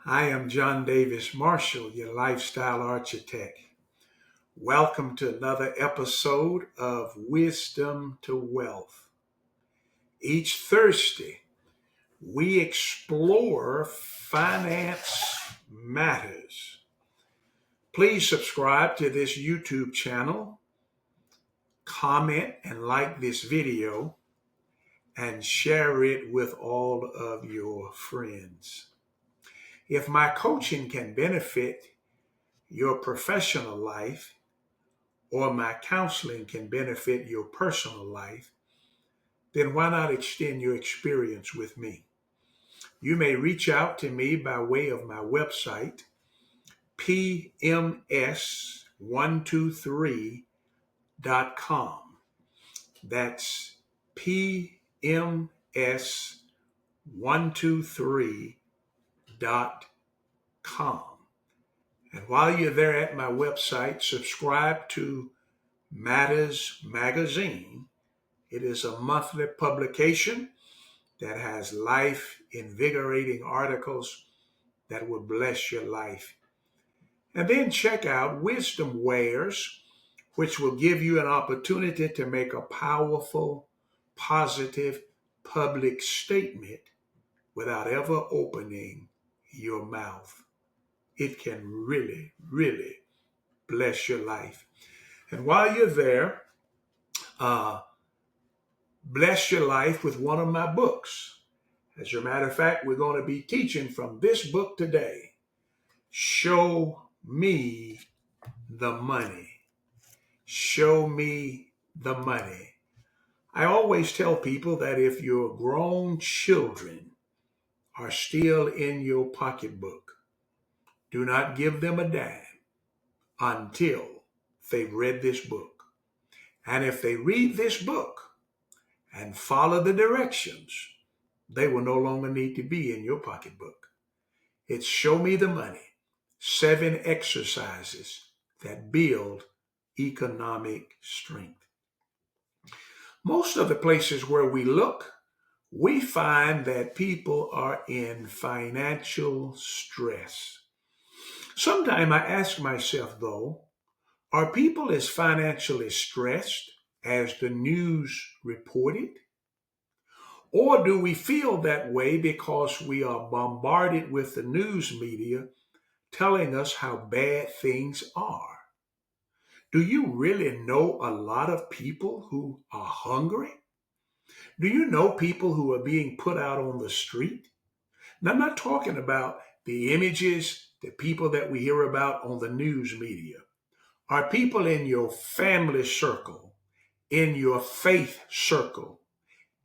I am John Davis Marshall, your lifestyle architect. Welcome to another episode of Wisdom to Wealth. Each Thursday, we explore finance matters. Please subscribe to this YouTube channel, comment and like this video, and share it with all of your friends. If my coaching can benefit your professional life, or my counseling can benefit your personal life, then why not extend your experience with me? You may reach out to me by way of my website, pms123.com. That's pms123.com. And while you're there at my website, subscribe to Matters Magazine. It is a monthly publication that has life-invigorating articles that will bless your life. And then check out Wisdom Wares, which will give you an opportunity to make a powerful, positive, public statement without ever opening your mouth. It can really, really bless your life. And while you're there, bless your life with one of my books. As a matter of fact, we're going to be teaching from this book today. Show me the money. Show me the money. I always tell people that if your grown children are still in your pocketbook, do not give them a dime until they've read this book. And if they read this book and follow the directions, they will no longer need to be in your pocketbook. It's Show Me the Money, 7 exercises that build economic strength. Most of the places where we look, we find that people are in financial stress. Sometimes I ask myself, though, are people as financially stressed as the news reported? Or do we feel that way because we are bombarded with the news media telling us how bad things are? Do you really know a lot of people who are hungry? Do you know people who are being put out on the street? Now, I'm not talking about the images, the people that we hear about on the news media. Are people in your family circle, in your faith circle,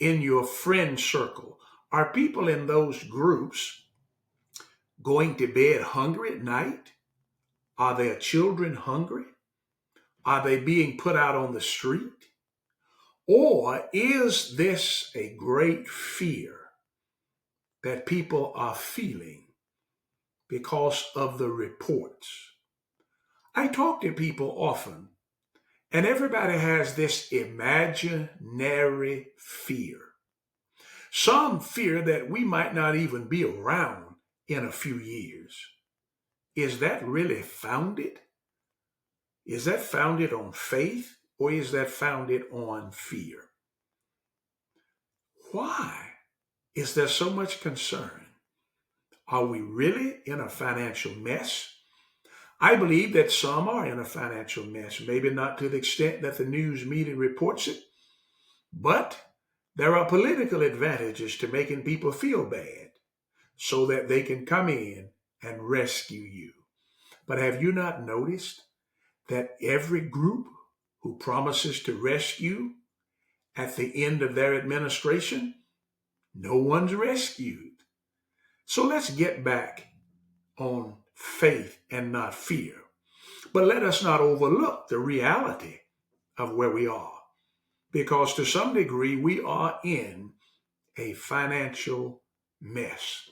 in your friend circle? Are people in those groups going to bed hungry at night? Are their children hungry? Are they being put out on the street? Or is this a great fear that people are feeling because of the reports? I talk to people often, and everybody has this imaginary fear. Some fear that we might not even be around in a few years. Is that really founded? Is that founded on faith, or is that founded on fear? Why is there so much concern? Are we really in a financial mess? I believe that some are in a financial mess, maybe not to the extent that the news media reports it, but there are political advantages to making people feel bad so that they can come in and rescue you. But have you not noticed that every group who promises to rescue at the end of their administration, no one's rescued? So let's get back on faith and not fear. But let us not overlook the reality of where we are, because to some degree we are in a financial mess.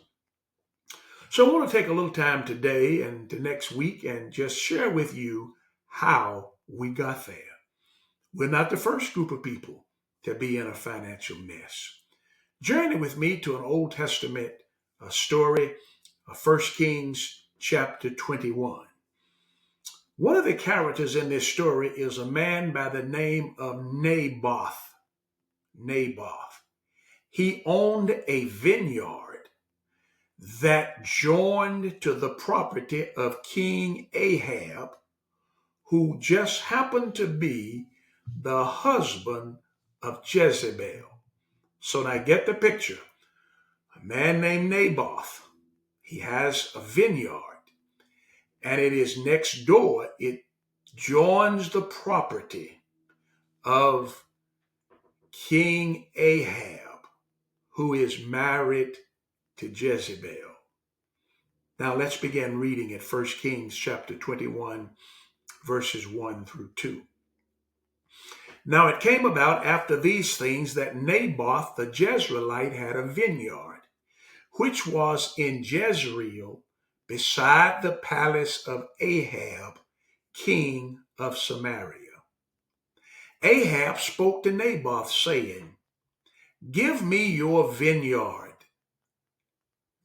So I want to take a little time today and the next week and just share with you how we got there. We're not the first group of people to be in a financial mess. Journey with me to an Old Testament story 1 Kings chapter 21. One of the characters in this story is a man by the name of Naboth. Naboth. He owned a vineyard that joined to the property of King Ahab, who just happened to be the husband of Jezebel. So now get the picture. A man named Naboth, he has a vineyard, and it is next door. It joins the property of King Ahab, who is married to Jezebel. Now let's begin reading at 1 Kings chapter 21, verses 1 through 2. Now it came about after these things that Naboth the Jezreelite had a vineyard, which was in Jezreel, beside the palace of Ahab, king of Samaria. Ahab spoke to Naboth, saying, "Give me your vineyard,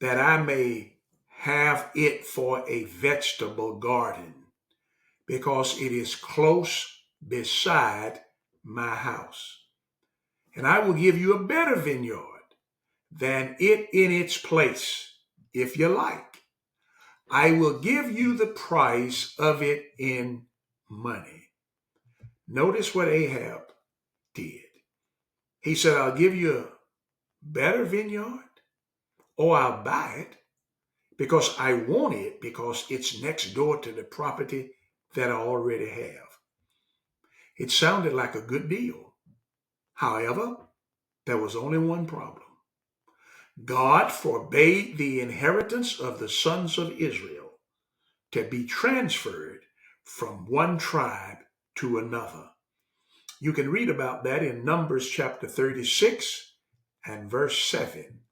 that I may have it for a vegetable garden, because it is close beside my house. And I will give you a better vineyard than it in its place, if you like. I will give you the price of it in money." Notice what Ahab did. He said, "I'll give you a better vineyard, or I'll buy it, because I want it, because it's next door to the property that I already have." It sounded like a good deal. However, there was only one problem. God forbade the inheritance of the sons of Israel to be transferred from one tribe to another. You can read about that in Numbers chapter 36 and verse 7,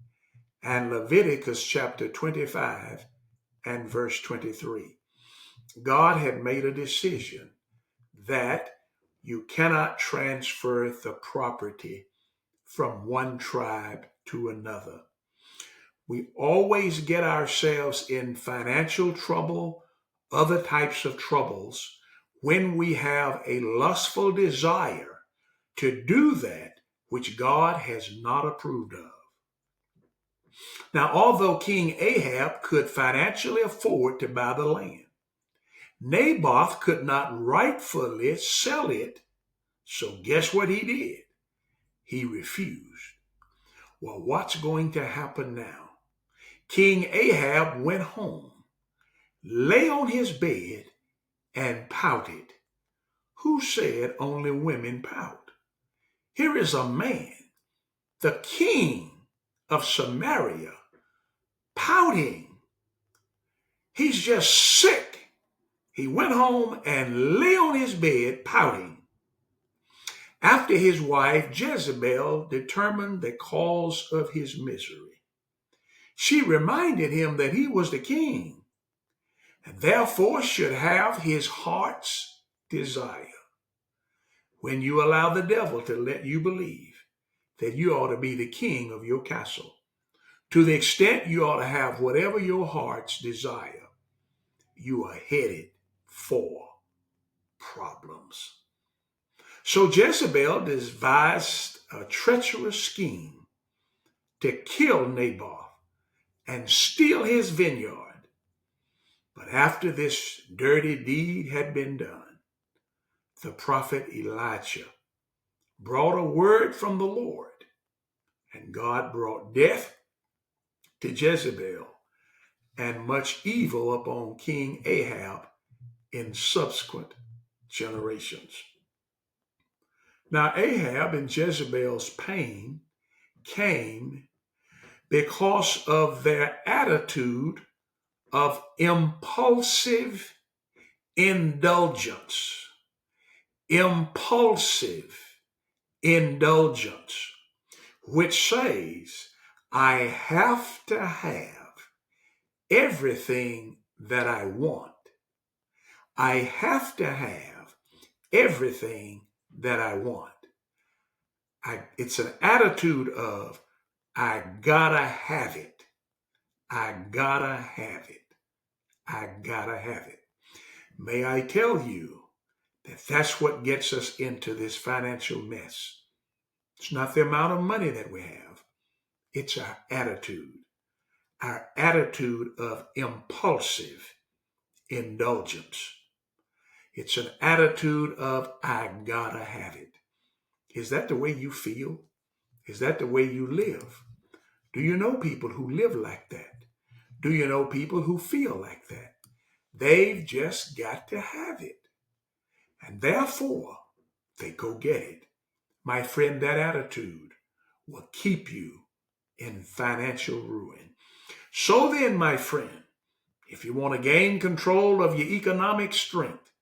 and Leviticus chapter 25 and verse 23. God had made a decision that you cannot transfer the property from one tribe to another. We always get ourselves in financial trouble, other types of troubles, when we have a lustful desire to do that which God has not approved of. Now, although King Ahab could financially afford to buy the land, Naboth could not rightfully sell it. So guess what he did? He refused. Well, what's going to happen now? King Ahab went home, lay on his bed, and pouted. Who said only women pout? Here is a man, the king of Samaria, pouting. He's just sick. He went home and lay on his bed pouting. After his wife Jezebel determined the cause of his misery, she reminded him that he was the king and therefore should have his heart's desire. When you allow the devil to let you believe that you ought to be the king of your castle, to the extent you ought to have whatever your heart's desire, you are headed for problems. So Jezebel devised a treacherous scheme to kill Naboth and steal his vineyard. But after this dirty deed had been done, the prophet Elijah brought a word from the Lord, and God brought death to Jezebel and much evil upon King Ahab in subsequent generations. Now, Ahab and Jezebel's pain came because of their attitude of impulsive indulgence. Impulsive indulgence, which says, I have to have everything that I want. I have to have everything that I want. It's an attitude of, I gotta have it. I gotta have it. I gotta have it. May I tell you that that's what gets us into this financial mess. It's not the amount of money that we have. It's our attitude of impulsive indulgence. It's an attitude of, I gotta have it. Is that the way you feel? Is that the way you live? Do you know people who live like that? Do you know people who feel like that? They've just got to have it. And therefore, they go get it. My friend, that attitude will keep you in financial ruin. So then, my friend, if you want to gain control of your economic strength,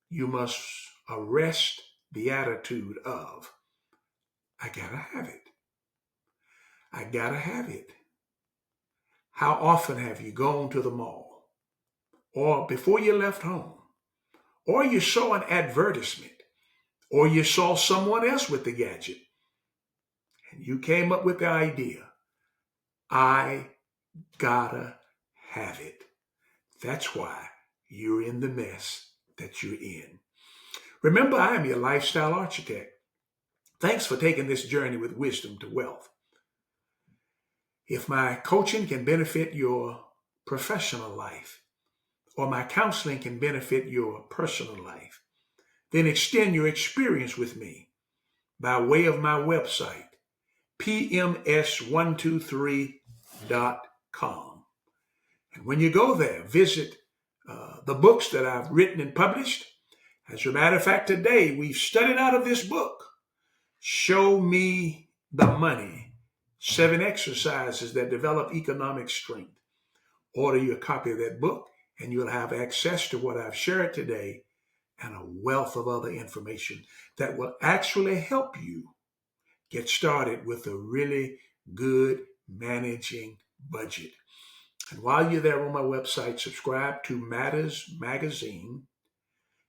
you must arrest the attitude of, I gotta have it. I gotta have it. How often have you gone to the mall, or before you left home, or you saw an advertisement, or you saw someone else with the gadget, and you came up with the idea, I gotta have it. That's why you're in the mess that you're in. Remember, I am your lifestyle architect. Thanks for taking this journey with wisdom to wealth. If my coaching can benefit your professional life, or my counseling can benefit your personal life, then extend your experience with me by way of my website, pms123.com. And when you go there, visit the books that I've written and published. As a matter of fact, today we've studied out of this book, Show Me the Money, 7 exercises that develop economic strength. Order your copy of that book, and you'll have access to what I've shared today and a wealth of other information that will actually help you get started with a really good managing budget. And while you're there on my website, subscribe to Matters Magazine.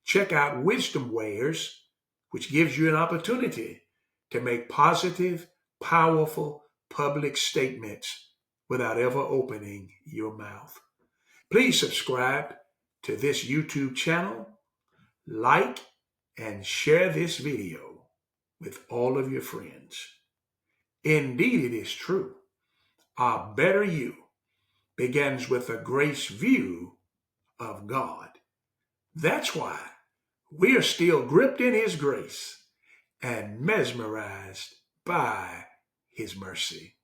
Check out Wisdom Wares, which gives you an opportunity to make positive, powerful public statements without ever opening your mouth. Please subscribe to this YouTube channel, like and share this video with all of your friends. Indeed, it is true. A better you begins with a grace view of God. That's why we are still gripped in His grace and mesmerized by His mercy.